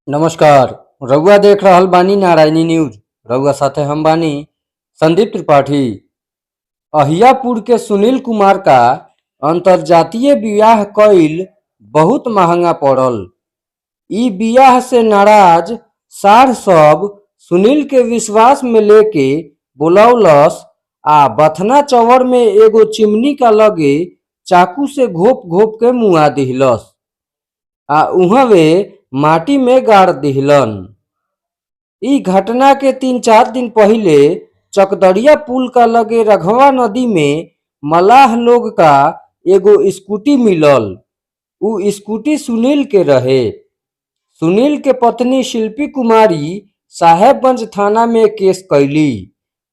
नमस्कार। रउआ देख रहल बानी नारायणी न्यूज। रउआ साथे हम बानी संदीप त्रिपाठी। अहियापुर के सुनील कुमार का अंतरजातीय बियाह कईल बहुत महंगा पड़ल। ई बियाह से नाराज सार सब सुनील के विश्वास में लेके बुलौलस आ बथना चौवर में एगो चिमनी का लगे चाकू से घोप घोप के मुआ दिहलस आ उहवे माटी में गाड़ दिहलन। ई घटना के 3-4 दिन पहिले चकदरिया पुल का लगे रघवा नदी में मलाह लोग का एगो स्कूटी मिलल। उ स्कूटी सुनील के रहे। सुनील के पत्नी शिल्पी कुमारी साहेबगंज थाना में केस कैली,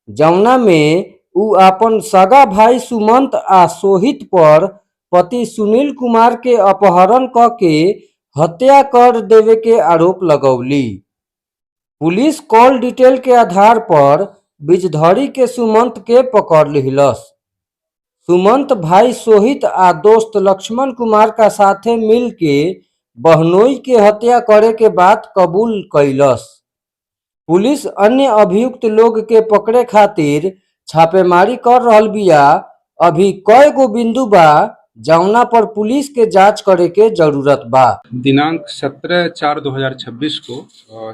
जौना में उ आपन सगा भाई सुमंत आ सोहित पर पति सुनील कुमार के अपहरण क के हत्या कर देवे के आरोप लगौली। पुलिस कॉल डिटेल के आधार पर बिजधरी के सुमंत के पकड़ लिहलस। सुमंत भाई सोहित आ दोस्त लक्ष्मण कुमार का साथे मिल के बहनोई के हत्या करे के बात कबूल कैलस। पुलिस अन्य अभियुक्त लोग के पकड़े खातिर छापेमारी कर रहल बिया। अभी कई गो बिंदु बा जौना पर पुलिस के जांच करे के जरूरत बा। दिनांक 17/4/2026 को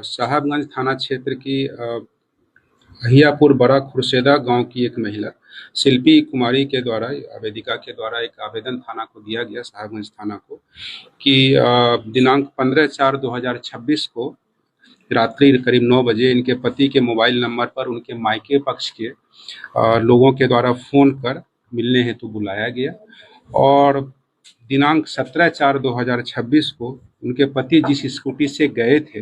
साहबगंज थाना क्षेत्र की अहियापुर बड़ा खुर्शेदा गांव की एक महिला शिल्पी कुमारी के द्वारा आवेदिका के द्वारा एक आवेदन थाना को दिया गया, साहबगंज थाना को, कि दिनांक 15/4/2026 को रात्रि करीब 9 बजे इनके पति के मोबाइल नंबर पर उनके मायके पक्ष के लोगों के द्वारा फ़ोन कर मिलने हेतु बुलाया गया और दिनांक 17/4/2026 को उनके पति जिस स्कूटी से गए थे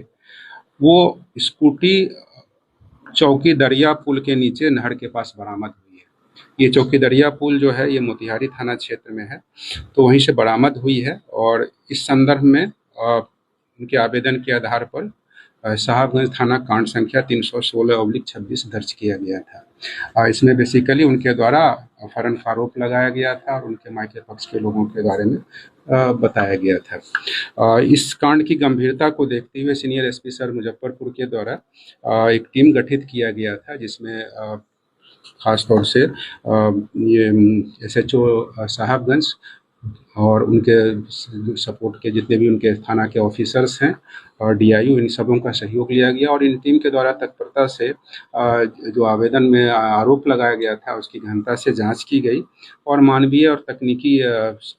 वो स्कूटी चौकी दरिया पुल के नीचे नहर के पास बरामद हुई है। ये चौकी दरिया पुल जो है ये मोतिहारी थाना क्षेत्र में है, तो वहीं से बरामद हुई है और इस संदर्भ में उनके आवेदन के आधार पर साहबगंज थाना कांड संख्या 316/26 दर्ज किया गया था। इसमें बेसिकली उनके द्वारा अपहरण का आरोप लगाया गया था और उनके मायके पक्ष के लोगों के बारे में बताया गया था। इस कांड की गंभीरता को देखते हुए सीनियर एसपी सर मुजफ्फरपुर के द्वारा एक टीम गठित किया गया था, जिसमें खास तौर से ये SHO साहबगंज और उनके सपोर्ट के जितने भी उनके थाना के ऑफिसर्स हैं और DIU, इन सबों का सहयोग लिया गया और इन टीम के द्वारा तत्परता से जो आवेदन में आरोप लगाया गया था उसकी गहनता से जांच की गई और मानवीय और तकनीकी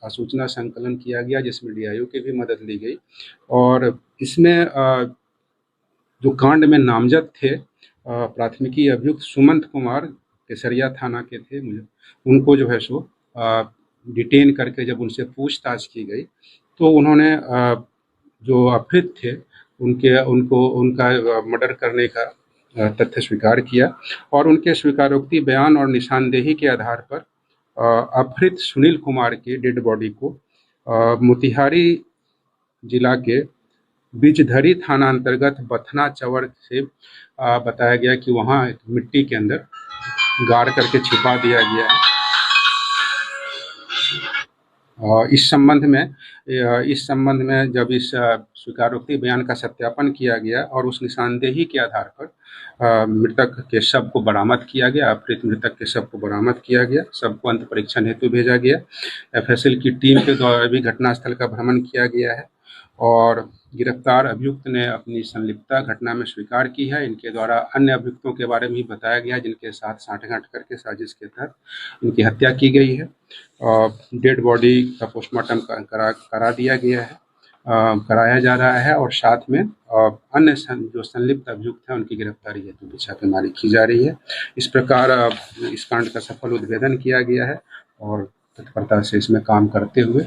सूचना संकलन किया गया, जिसमें DIU की भी मदद ली गई। और इसमें जो कांड में नामजद थे प्राथमिकी अभियुक्त सुमंत कुमार केसरिया थाना के थे, उनको जो है सो डिटेन करके जब उनसे पूछताछ की गई तो उन्होंने जो अपहृत थे उनका मर्डर करने का तथ्य स्वीकार किया और उनके स्वीकारोक्ति बयान और निशानदेही के आधार पर अपहृत सुनील कुमार की डेड बॉडी को मोतिहारी जिला के बिजधरी थाना अंतर्गत बथना चौवर से बताया गया कि वहाँ मिट्टी के अंदर गाड़ करके छिपा दिया गया है। इस संबंध में जब इस स्वीकारोक्ति बयान का सत्यापन किया गया और उस निशानदेही के आधार पर मृतक के शव को बरामद किया गया, अपहृत मृतक के शव को बरामद किया गया, शव को अंत परीक्षण हेतु भेजा गया। FSL की टीम के द्वारा भी घटनास्थल का भ्रमण किया गया है और गिरफ्तार अभियुक्त ने अपनी संलिप्तता घटना में स्वीकार की है। इनके द्वारा अन्य अभियुक्तों के बारे में भी बताया गया जिनके साथ साठगांठ करके साजिश के तहत इनकी हत्या की गई है। डेड बॉडी का पोस्टमार्टम करा दिया गया है, कराया जा रहा है और साथ में अन्य जो संलिप्त अभियुक्त हैं उनकी गिरफ्तारी हेतु भी छापेमारी की जा रही है। इस प्रकार इस कांड का सफल उद्भेदन किया गया है और तत्परता से इसमें काम करते हुए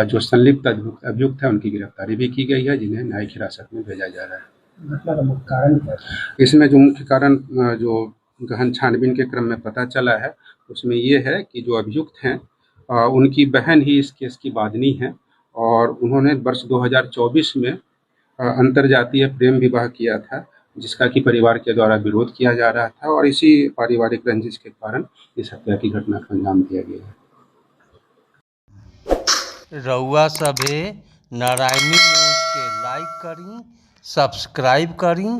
जो संलिप्त अभियुक्त है उनकी गिरफ्तारी भी की गई है, जिन्हें न्यायिक हिरासत में भेजा जा रहा है। कारण इसमें जो मुख्य कारण जो गहन छानबीन के क्रम में पता चला है उसमें ये है कि जो अभियुक्त हैं उनकी बहन ही इस केस की वादनी है और उन्होंने वर्ष 2024 में अंतरजातीय प्रेम विवाह किया था, जिसका कि परिवार के द्वारा विरोध किया जा रहा था और इसी पारिवारिक रंजिश के कारण इस हत्या की घटना को अंजाम दिया गया है। रउआ सभे नारायणी न्यूज के लाइक करी, सब्सक्राइब करी।